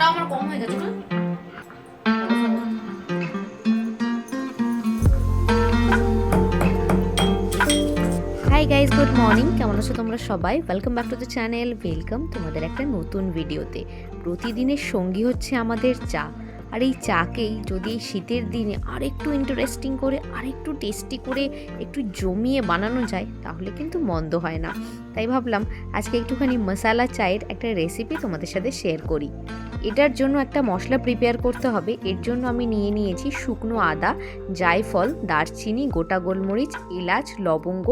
চাটা আমার কম হয়ে গেছে না। Hi guys, good morning. কেমন আছো তোমরা সবাই? Welcome back to the channel. Welcome তোমাদের একটা নতুন ভিডিওতে। প্রতিদিনের সঙ্গী হচ্ছে আমাদের চা, আর এই চাকেই যদি এই শীতের দিনে আরেকটু ইন্টারেস্টিং করে, আরেকটু টেস্টি করে, একটু জমিয়ে বানানো যায় তাহলে কিন্তু মন্দ হয় না। তাই ভাবলাম আজকে একটুখানি মশালা চায়ের একটা রেসিপি তোমাদের সাথে শেয়ার করি। এটার জন্য একটা মশলা প্রিপেয়ার করতে হবে। এর জন্য আমি নিয়েছি শুকনো আদা, জায়ফল, দারচিনি, গোটা গোলমরিচ, এলাচ, লবঙ্গ,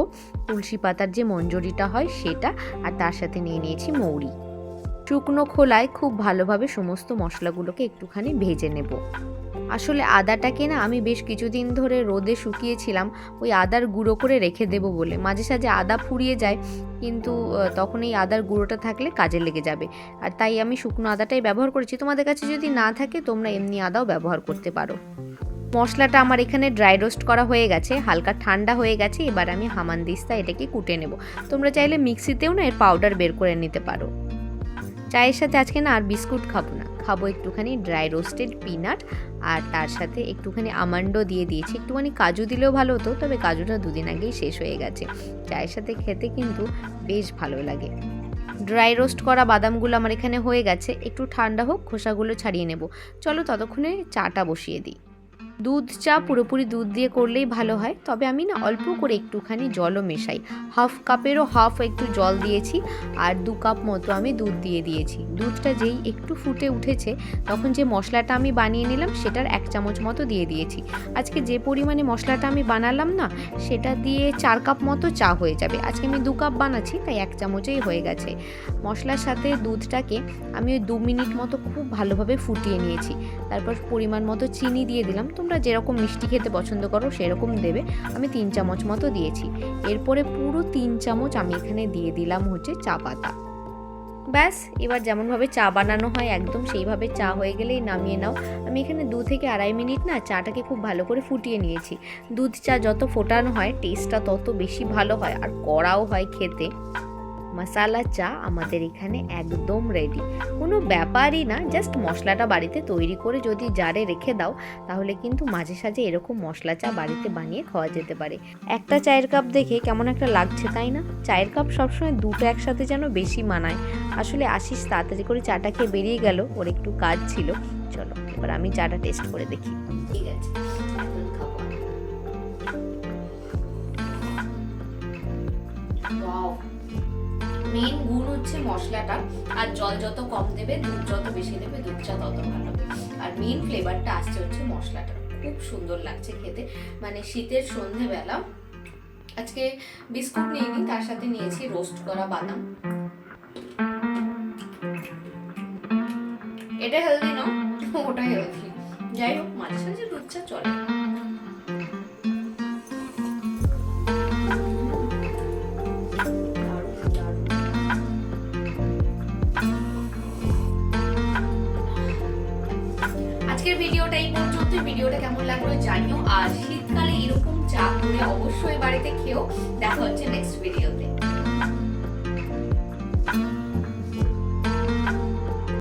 তুলসী পাতার যে মঞ্জরিটা হয় সেটা, আর তার সাথে নিয়েছি মৌরি। শুকনো খোলায় খুব ভালোভাবে সমস্ত মশলাগুলোকে একটুখানি ভেজে নেব। আসলে আদাটাকে না আমি বেশ কিছুদিন ধরে রোদে শুকিয়েছিলাম ওই আদার গুঁড়ো করে রেখে দেব বলে। মাঝে সাঝে আদা ফুরিয়ে যায়, কিন্তু তখন এই আদার গুঁড়োটা থাকলে কাজে লেগে যাবে, আর তাই আমি শুকনো আদাটাই ব্যবহার করেছি। তোমাদের কাছে যদি না থাকে তোমরা এমনি আদাও ব্যবহার করতে পারো। মশলাটা আমার এখানে ড্রাই রোস্ট করা হয়ে গেছে, হালকা ঠান্ডা হয়ে গেছে। এবার আমি হামানদিস্তা এটাকে কুটে নেব। তোমরা চাইলে মিক্সিতেও না এর পাউডার বের করে নিতে পারো। চায়ের সাথে আজকে না আর বিস্কুট খাবো না, খাবো একটুখানি ড্রাই রোস্টেড পিনাট, আর তার সাথে একটুখানি আমন্ডও দিয়ে দিয়েছি। একটুখানি কাজু দিলেও ভালো হতো, তবে কাজুটা দুদিন আগেই শেষ হয়ে গেছে। চায়ের সাথে খেতে কিন্তু বেশ ভালো লাগে। ড্রাই রোস্ট করা বাদামগুলো আমার এখানে হয়ে গেছে, একটু ঠান্ডা হোক, খোসাগুলো ছাড়িয়ে নেব। চলো ততক্ষণে চাটা বসিয়ে দিই। দুধ চা পুরোপুরি দুধ দিয়ে করলেই ভালো হয়, তবে আমি না অল্প করে একটুখানি জলও মেশাই। হাফ কাপেরও হাফ একটু জল দিয়েছি, আর 2 কাপ মতো আমি দুধ দিয়ে দিয়েছি। দুধটা যেই একটু ফুটে উঠেছে তখন যে মশলাটা আমি বানিয়ে নিলাম সেটার 1 চামচ মতো দিয়ে দিয়েছি। আজকে যে পরিমাণে মশলাটা আমি বানালাম না, সেটা দিয়ে 4 কাপ মতো চা হয়ে যাবে। আজকে আমি 2 কাপ বানাচ্ছি, তাই 1 চামচেই হয়ে গেছে। মশলার সাথে দুধটাকে আমি ওই 2 মিনিট মতো খুব ভালোভাবে ফুটিয়ে নিয়েছি। তারপর পরিমাণ মতো চিনি দিয়ে দিলাম। তোমরা যেরকম মিষ্টি খেতে পছন্দ করো সেরকম দেবে। আমি 3 চামচ মতো দিয়েছি। এরপরে পুরো 3 চামচ আমি এখানে দিয়ে দিলাম হচ্ছে চা পাতা। ব্যাস, এবার যেমনভাবে চা বানানো হয় একদম সেইভাবে চা হয়ে গেলেই নামিয়ে নাও। আমি এখানে 2 থেকে আড়াই মিনিট না চাটাকে খুব ভালো করে ফুটিয়ে নিয়েছি। দুধ চা যত ফোটানো হয় টেস্টটা তত বেশি ভালো হয়, আর কড়াও হয় খেতে। মশালা চা আমাদের এখানে একদম রেডি। কোনো ব্যাপারই না, জাস্ট মশলাটা বাড়িতে তৈরি করে যদি জারে রেখে দাও তাহলে কিন্তু মাঝে সাঝে এরকম মশলা চা বাড়িতে বানিয়ে খাওয়া যেতে পারে। একটা চায়ের কাপ দেখে কেমন একটা লাগছে তাই না? চায়ের কাপ সবসময় দুটো একসাথে যেন বেশি মানায়। আসলে আশিস তাড়াতাড়ি করে চাটা খেয়ে বেরিয়ে গেল, ওর একটু কাজ ছিল। চলো এবার আমি চাটা টেস্ট করে দেখি। ঠিক আছে, মেন গুণ হচ্ছে মশলাটা, আর জল যত কম দেবে, দুধ যত বেশি দেবে, দুধ চা তত ভালো হবে। আর মেন ফ্লেভারটা আসছে হচ্ছে মশলাটা, খুব সুন্দর লাগছে খেতে। মানে শীতের সন্ধেবেলা আজকে বিস্কুট নিইনি, তার সাথে নিয়েছি রোস্ট করা বাদাম। এটা হেলদি না, ওটা হেলদি। যাই হোক, মাঝে সাঝে দুধ চা চলে। আজকের ভিডিওটা এই পর্যন্ত। ভিডিওটা কেমন লাগলো জানিও, আর শীতকালে এরকম চা করে অবশ্যই বাড়িতে খেও। দেখা হচ্ছে নেক্সট ভিডিওতে।